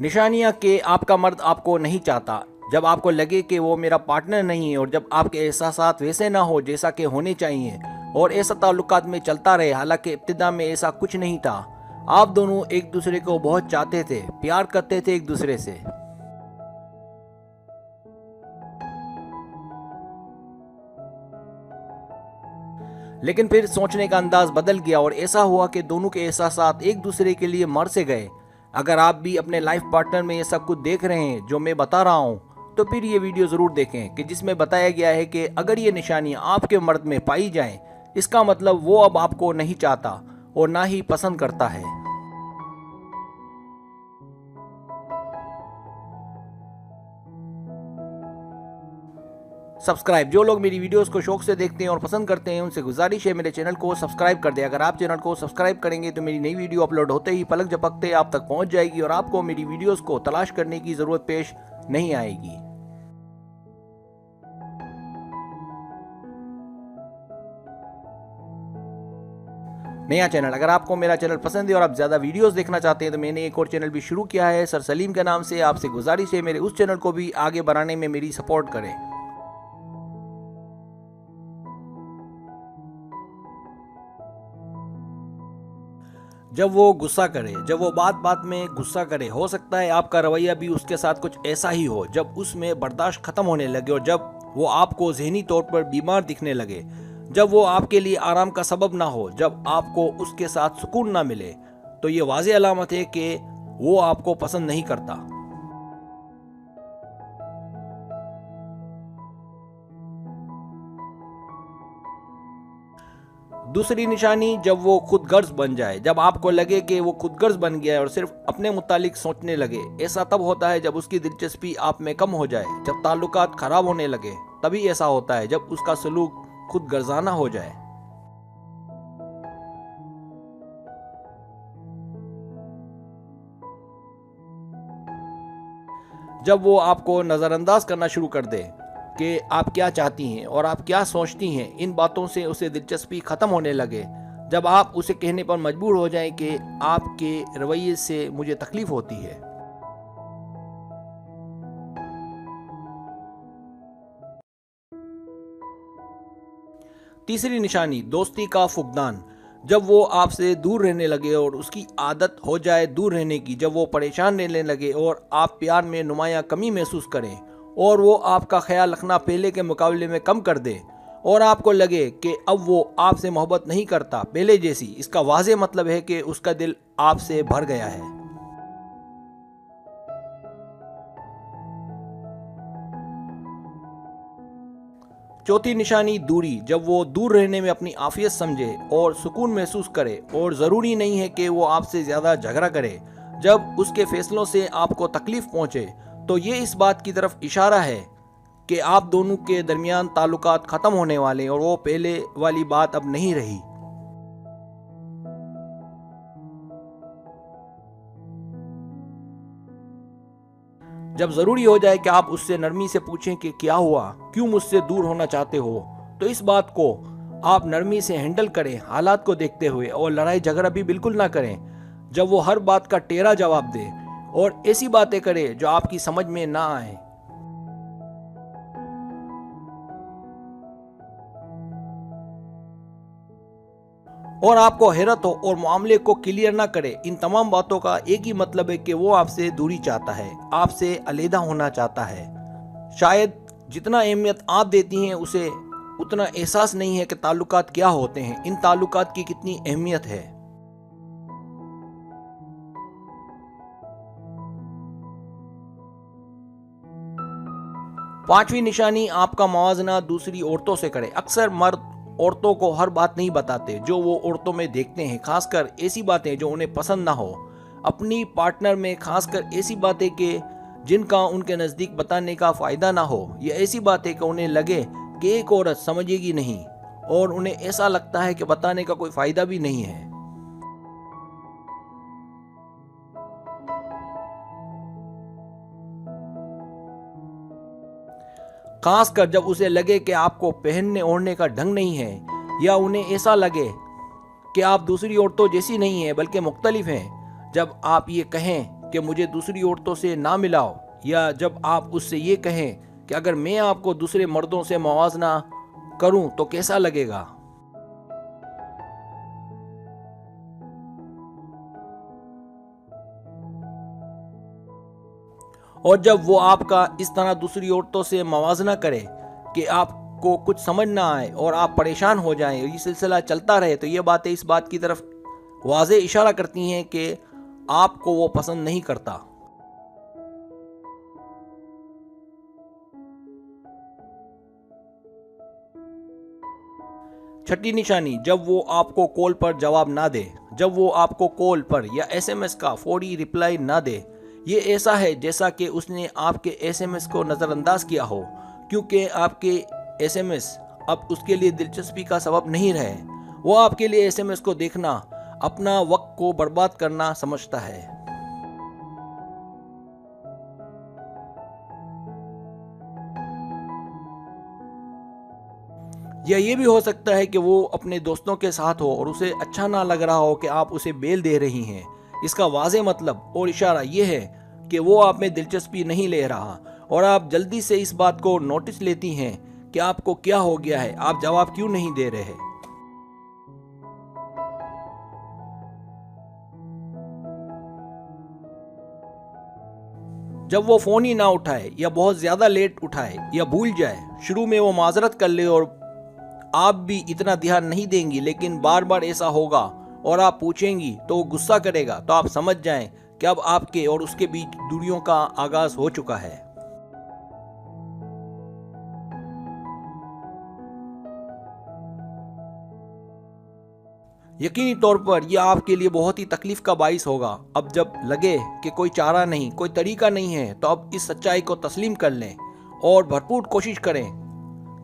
निशानियां कि आपका मर्द आपको नहीं चाहता, जब आपको लगे कि वो मेरा पार्टनर नहीं है और जब आपके एहसासात वैसे ना हो जैसा कि होने चाहिए और ऐसा ताल्लुकात में चलता रहे, हालांकि इब्तिदा में ऐसा कुछ नहीं था। आप दोनों एक दूसरे को बहुत चाहते थे, प्यार करते थे एक दूसरे से। लेकिन फिर सोचने का अंदाज बदल गया और ऐसा हुआ कि दोनों के एहसासात एक दूसरे के लिए मर से गए। अगर आप भी अपने लाइफ पार्टनर में ये सब कुछ देख रहे हैं जो मैं बता रहा हूँ, तो फिर ये वीडियो ज़रूर देखें कि जिसमें बताया गया है कि अगर ये निशानियाँ आपके मर्द में पाई जाएं, इसका मतलब वो अब आपको नहीं चाहता और ना ही पसंद करता है। सब्सक्राइब, जो लोग मेरी वीडियोस को शौक से देखते हैं और पसंद करते हैं उनसे गुजारिश है मेरे चैनल को सब्सक्राइब कर दें। अगर आप चैनल को सब्सक्राइब करेंगे तो मेरी नई वीडियो अपलोड होते ही पलक झपकते आप तक पहुंच जाएगी और आपको मेरी वीडियोस को तलाश करने की ज़रूरत पेश नहीं आएगी। नया चैनल, अगर आपको मेरा चैनल पसंद है और आप ज़्यादा वीडियोस देखना चाहते हैं तो मैंने एक और चैनल भी शुरू किया है सर सलीम के नाम से। आपसे गुजारिश है मेरे उस चैनल को भी आगे बढ़ाने में मेरी सपोर्ट करें। जब वो गुस्सा करे, जब वो बात बात में गुस्सा करे, हो सकता है आपका रवैया भी उसके साथ कुछ ऐसा ही हो। जब उसमें बर्दाश्त खत्म होने लगे और जब वो आपको ज़हनी तौर पर बीमार दिखने लगे, जब वो आपके लिए आराम का सबब ना हो, जब आपको उसके साथ सुकून ना मिले, तो ये वाज़ेह अलामत है कि वो आपको पसंद नहीं करता। दूसरी निशानी, जब वो खुद गर्ज बन जाए, जब आपको लगे कि वो खुद गर्ज बन गया है और सिर्फ अपने मुतालिक सोचने लगे। ऐसा तब होता है जब उसकी दिलचस्पी आप में कम हो जाए, जब ताल्लुकात खराब होने लगे। तभी ऐसा होता है जब उसका सलूक खुद गर्जाना हो जाए। जब वो आपको नज़रअंदाज करना शुरू कर दे कि आप क्या चाहती हैं और आप क्या सोचती हैं, इन बातों से उसे दिलचस्पी ख़त्म होने लगे। जब आप उसे कहने पर मजबूर हो जाएं कि आपके रवैये से मुझे तकलीफ होती है। तीसरी निशानी, दोस्ती का फुकदान, जब वो आपसे दूर रहने लगे और उसकी आदत हो जाए दूर रहने की, जब वो परेशान रहने लगे और आप प्यार में नुमायां कमी महसूस करें और वो आपका ख्याल रखना पहले के मुकाबले में कम कर दे और आपको लगे कि अब वो आपसे मोहब्बत नहीं करता पहले जैसी, इसका वाज़ेह मतलब है कि उसका दिल आपसे भर गया है। चौथी निशानी, दूरी, जब वो दूर रहने में अपनी आफियत समझे और सुकून महसूस करे और ज़रूरी नहीं है कि वो आपसे ज़्यादा झगड़ा करे। जब उसके फैसलों से आपको तकलीफ़ पहुँचे तो ये इस बात की तरफ इशारा है कि आप दोनों के दरमियान ताल्लुकात ख़त्म होने वाले और वो पहले वाली बात अब नहीं रही। जब ज़रूरी हो जाए कि आप उससे नरमी से पूछें कि क्या हुआ, क्यों मुझसे दूर होना चाहते हो, तो इस बात को आप नरमी से हैंडल करें, हालात को देखते हुए, और लड़ाई झगड़ा भी बिल्कुल ना करें। जब वो हर बात का टेढ़ा जवाब दे और ऐसी बातें करे जो आपकी समझ में ना आए। और आपको हैरत हो और मामले को क्लियर ना करे। इन तमाम बातों का एक ही मतलब है कि वो आपसे दूरी चाहता है, आपसे अलहदा होना चाहता है। शायद जितना अहमियत आप देती हैं उसे उतना एहसास नहीं है कि ताल्लुकात क्या होते हैं, इन ताल्लुकात की कितनी अहमियत है। पांचवी निशानी, आपका मवाजना दूसरी औरतों से करे। अक्सर मर्द औरतों को हर बात नहीं बताते जो वो औरतों में देखते हैं, खासकर ऐसी बातें जो उन्हें पसंद ना हो अपनी पार्टनर में, खासकर ऐसी बातें कि जिनका उनके नज़दीक बताने का फ़ायदा ना हो, या ऐसी बातें कि उन्हें लगे कि एक औरत समझेगी नहीं और उन्हें ऐसा लगता है कि बताने का कोई फ़ायदा भी नहीं है। खासकर जब उसे लगे कि आपको पहनने ओढ़ने का ढंग नहीं है, या उन्हें ऐसा लगे कि आप दूसरी औरतों जैसी नहीं हैं बल्कि मुख्तलिफ हैं। जब आप ये कहें کہ مجھے دوسری عورتوں سے نہ ملاؤ، یا جب آپ اس سے یہ کہیں کہ اگر میں آپ کو دوسرے مردوں سے موازنہ کروں تو کیسا لگے گا۔ اور جب وہ آپ کا اس طرح دوسری عورتوں سے موازنہ کرے کہ آپ کو کچھ سمجھ نہ آئے اور آپ پریشان ہو جائیں، یہ سلسلہ چلتا رہے، تو یہ باتیں اس بات کی طرف واضح اشارہ کرتی ہیں کہ آپ کو وہ پسند نہیں کرتا۔ چھٹی نشانی، جب وہ آپ کو کال پر جواب نہ دے۔ جب وہ آپ کو کال پر یا ایس ایم ایس کا فوری رپلائی نہ دے، یہ ایسا ہے جیسا کہ اس نے آپ کے ایس ایم ایس کو نظر انداز کیا ہو، کیونکہ آپ کے ایس ایم ایس اب اس کے لیے دلچسپی کا سبب نہیں رہے۔ وہ آپ کے لیے ایس ایم ایس کو دیکھنا اپنا وقت کو برباد کرنا سمجھتا ہے۔ یا یہ بھی ہو سکتا ہے کہ وہ اپنے دوستوں کے ساتھ ہو اور اسے اچھا نہ لگ رہا ہو کہ آپ اسے بیل دے رہی ہیں۔ اس کا واضح مطلب اور اشارہ یہ ہے کہ وہ آپ میں دلچسپی نہیں لے رہا، اور آپ جلدی سے اس بات کو نوٹس لیتی ہیں کہ آپ کو کیا ہو گیا ہے، آپ جواب کیوں نہیں دے رہے۔ جب وہ فون ہی نہ اٹھائے یا بہت زیادہ لیٹ اٹھائے یا بھول جائے، شروع میں وہ معذرت کر لے اور آپ بھی اتنا دھیان نہیں دیں گی، لیکن بار بار ایسا ہوگا اور آپ پوچھیں گی تو وہ غصہ کرے گا، تو آپ سمجھ جائیں کہ اب آپ کے اور اس کے بیچ دوریوں کا آغاز ہو چکا ہے۔ یقینی طور پر یہ آپ کے لیے بہت ہی تکلیف کا باعث ہوگا۔ اب جب لگے کہ کوئی چارہ نہیں، کوئی طریقہ نہیں ہے، تو اب اس سچائی کو تسلیم کر لیں اور بھرپور کوشش کریں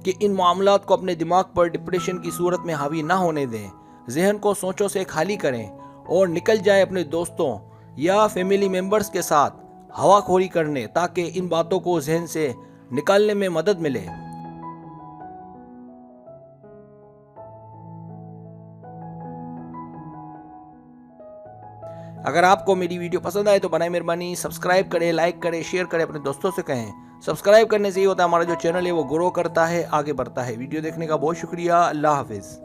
کہ ان معاملات کو اپنے دماغ پر ڈپریشن کی صورت میں حاوی نہ ہونے دیں۔ ذہن کو سوچوں سے خالی کریں اور نکل جائیں اپنے دوستوں یا فیملی ممبرز کے ساتھ ہوا خوری کرنے، تاکہ ان باتوں کو ذہن سے نکالنے میں مدد ملے۔ اگر آپ کو میری ویڈیو پسند آئے تو بنائے مہربانی سبسکرائب کریں، لائک کریں، شیئر کریں، اپنے دوستوں سے کہیں۔ سبسکرائب کرنے سے یہ ہوتا ہے ہمارا جو چینل ہے وہ گرو کرتا ہے، آگے بڑھتا ہے۔ ویڈیو دیکھنے کا بہت شکریہ، اللہ حافظ۔